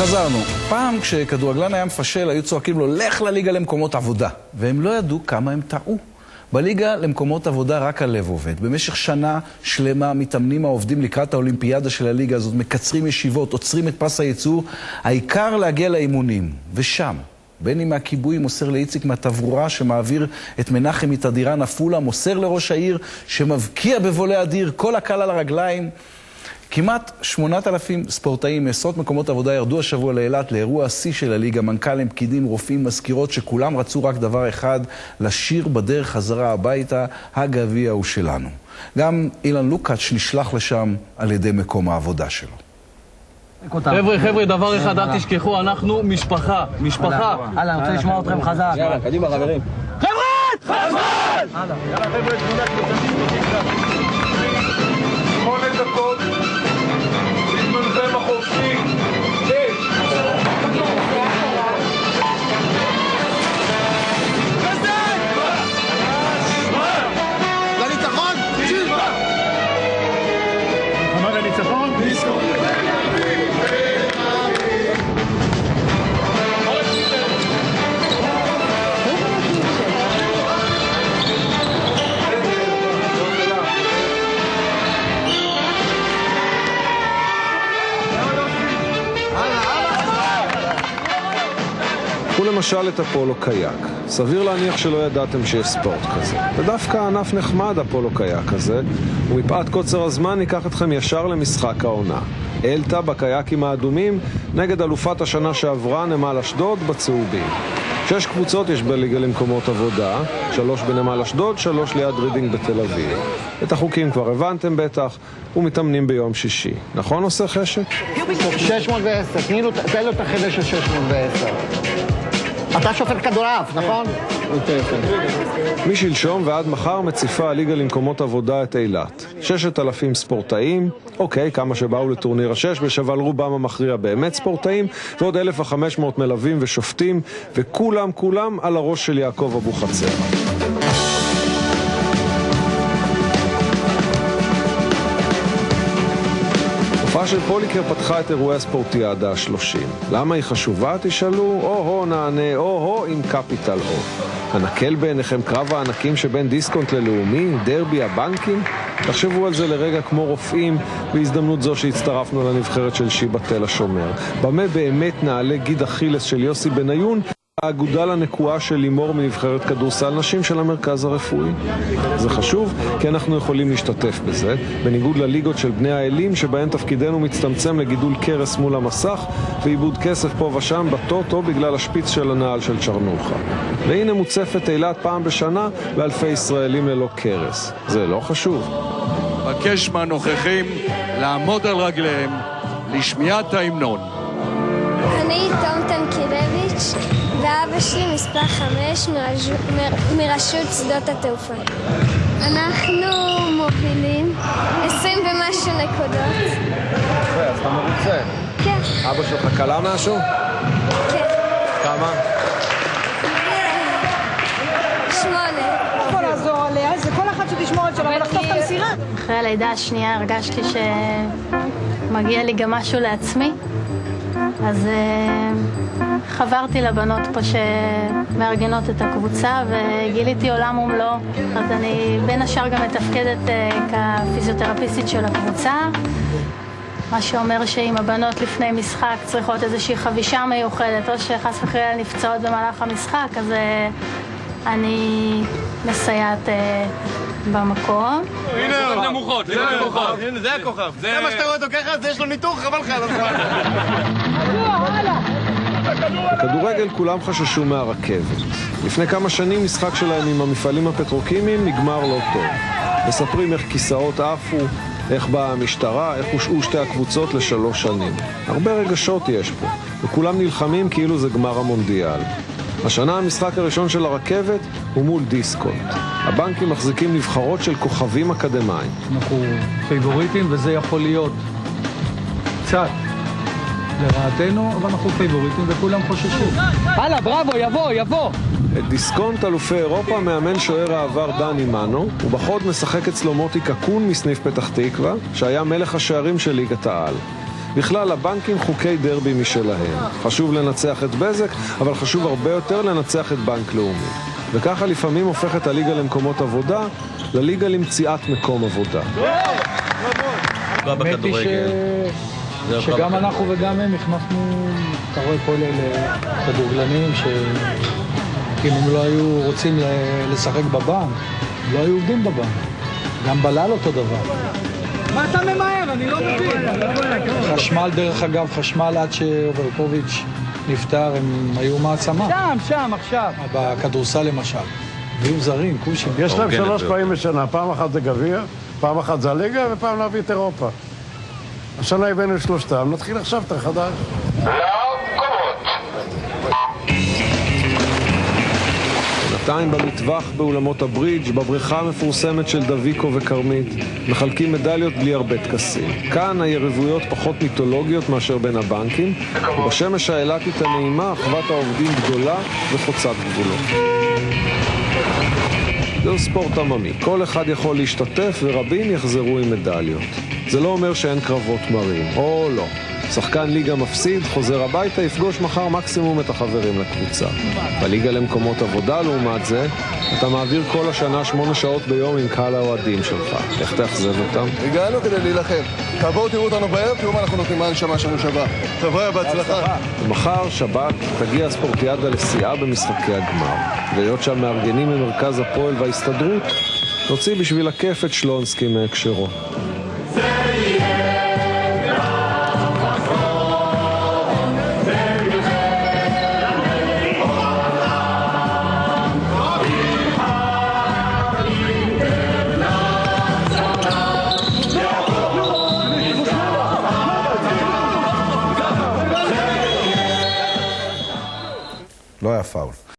חזרנו. פעם כשכדורגלן היה מפשל, היו צועקים לו, לך לליגה למקומות עבודה. והם לא ידעו כמה הם טעו. בליגה למקומות עבודה רק הלב עובד. במשך שנה שלמה מתאמנים העובדים לקראת האולימפיאדה של הליגה הזאת, מקצרים ישיבות, עוצרים את פס הייצור, העיקר להגיע לאימונים. ושם, בין אם מהכיבוי מוסר לאיציק מהתברורה שמעביר את מנחם מתדירן עפולה, מוסר לראש העיר שמבקיע בבולי אדיר, כל הקהל על הרגליים. כמעט 8,000 ספורטאים מעשרות מקומות עבודה ירדו השבוע לאילת לאירוע השיא של הליגה, מנכ"לים, פקידים, רופאים, מזכירות, שכולם רצו רק דבר אחד, לשיר בדרך חזרה הביתה, הגביע הוא שלנו. גם אילן לוקאץ' נשלח לשם על ידי מקום העבודה שלו. חבר'ה, דבר אחד, אל תשכחו, אנחנו משפחה. הלאה, אני רוצה לשמוע אתכם חזק. יאללה, קדימה חברים. חבר'ה! חזק! יאללה חבר'ה, תמונה קבוצתית. 8 דקות. זמנכם החופשי. 6. לניצחון? חמד הניצחון? דיסקו. קחו למשל את אפולו קייק. סביר להניח שלא ידעתם שיש ספורט כזה. ודווקא ענף נחמד אפולו קייק הזה, ומפאת קוצר הזמן ניקח אתכם ישר למשחק העונה. אלטה בקייקים האדומים נגד אלופת השנה שעברה נמל אשדוד בצהובים. 6 קבוצות יש בליגה למקומות עבודה, 3 בנמל אשדוד, 3 ליד רידינג בתל אביב. את החוקים כבר הבנתם בטח, ומתאמנים ביום שישי. נכון עושה חשק? 610, תן לו את החדר של 610. אתה שופט כדורעף, נכון? משלשום ועד מחר מציפה הליגה למקומות עבודה את אילת. 6,000 ספורטאים, אוקיי, כמה שבאו לטורניר ה-6, אבל רובם המכריע באמת ספורטאים, ועוד 1,500 מלווים ושופטים, וכולם על הראש של יעקב אבו חצר. התופעה של פוליקר פתחה את אירועי הספורטיאדה ה-30. למה היא חשובה? תשאלו, או נענה, או עם קפיטל או. הנקל בעיניכם קרב הענקים שבין דיסקונט ללאומי, דרבי הבנקים? תחשבו על זה לרגע כמו רופאים, בהזדמנות זו שהצטרפנו לנבחרת של שיבה תל השומר. במה באמת נעלה גיד אכילס של יוסי בניון, האגודה לנקועה של לימור מנבחרת כדורסל נשים של המרכז הרפואי. זה חשוב כי אנחנו יכולים להשתתף בזה, בניגוד לליגות של בני האלים שבהן תפקידנו מצטמצם לגידול קרס מול המסך ואיבוד כסף פה ושם בטוטו בגלל השפיץ של הנעל של צ'רנוחה. והנה מוצפת אילת פעם בשנה לאלפי ישראלים ללא קרס. זה לא חשוב? בקש מהנוכחים לעמוד על רגליהם לשמיעת ההמנון. אני תום תנקילביץ' ואבא שלי מספר 5 מרשות שדות התעופה. אנחנו מובילים 20 ומשהו נקודות. אז אתה מרוצה? כן. אבא שלך קלה משהו? כן. כמה? 8. יכול לעזור עליה, זה כל אחד שתשמור את שלו ולחטוף את המסירה. אחרי הלידה השנייה הרגשתי שמגיע לי גם משהו לעצמי. אז חברתי לבנות פה שמארגנות את הקבוצה וגיליתי עולם ומלואו. אז אני בין השאר גם מתפקדת כפיזיותרפיסטית של הקבוצה, מה שאומר שאם הבנות לפני משחק צריכות איזושהי חבישה מיוחדת או שחס וחלילה נפצעות במהלך המשחק, אז אני מסייעת במקום. הנה נמוכות, זה הכוכב. זה מה שאתה רואה אותו ככה, אז יש לו ניתוח, חבל לך על הזמן. בכדורגל כולם חששו מהרכבת. לפני כמה שנים משחק שלהם עם המפעלים הפטרוכימיים נגמר לא טוב. מספרים איך כיסאות עפו, איך באה המשטרה, איך הושעו שתי הקבוצות ל3 שנים. הרבה רגשות יש פה, וכולם נלחמים כאילו זה גמר המונדיאל. השנה המשחק הראשון של הרכבת הוא מול דיסקונט. הבנקים מחזיקים נבחרות של כוכבים אקדמיים. אנחנו פייבוריטים וזה יכול להיות קצת לרעתנו, אבל אנחנו פייבוריטים וכולם חוששים. הלאה, בראבו, יבוא. את דיסקונט אלופי אירופה מאמן שוער העבר דני מנו, ובחוד משחק אצלו מוטי קקון מסניף פתח תקווה, שהיה מלך השערים של ליגת העל. בכלל, לבנקים חוקי דרבי משלהם. חשוב לנצח את בזק, אבל חשוב הרבה יותר לנצח את בנק לאומי. וככה לפעמים הופכת הליגה למקומות עבודה, לליגה למציאת מקום עבודה. האמת היא שגם אנחנו וגם הם הכנסנו, אתה רואה פה לכדורגלנים שאם הם לא היו רוצים לשחק בבנק, לא היו עובדים בבנק. גם בלל אותו דבר. מה אתה ממהר? אני לא מבין. חשמל, דרך אגב, חשמל עד שאוברקוביץ' נפטר, הם היו מעצמה. שם, עכשיו. בכדורסל למשל. היו זרים, כושים. יש להם 3 פעמים בשנה, פעם אחת זה גביע, פעם אחת זה הליגה ופעם להביא את אירופה. השנה הבאנו את שלושתם, נתחיל עכשיו את החדש. בינתיים במטווח באולמות הברידג', בבריכה המפורסמת של דוויקו וקרמית, מחלקים מדליות בלי הרבה טקסים. כאן היריבויות פחות מיתולוגיות מאשר בין הבנקים, ובשמש האילתית הנעימה אחוות העובדים גדולה וחוצת גבולות. זהו ספורט עממי, כל אחד יכול להשתתף ורבים יחזרו עם מדליות. זה לא אומר שאין קרבות מרים, או לא. שחקן ליגה מפסיד, חוזר הביתה, יפגוש מחר מקסימום את החברים לקבוצה. בליגה למקומות עבודה, לעומת זה, אתה מעביר כל השנה 8 שעות ביום עם קהל האוהדים שלך. איך תאכזב אותם? הגענו כדי להילחם. תבואו תראו אותנו בערב, תראו מה אנחנו נותנים מה הנשמה שלנו שווה. חבר'ה, בהצלחה. ומחר, שבת, תגיע הספורטיאדה לשיאה במשחקי הגמר. והיות שהמארגנים ממרכז הפועל וההסתדרות, נוציא בשביל הכיף את שלונסקי מהקשרו. לא היה פאול.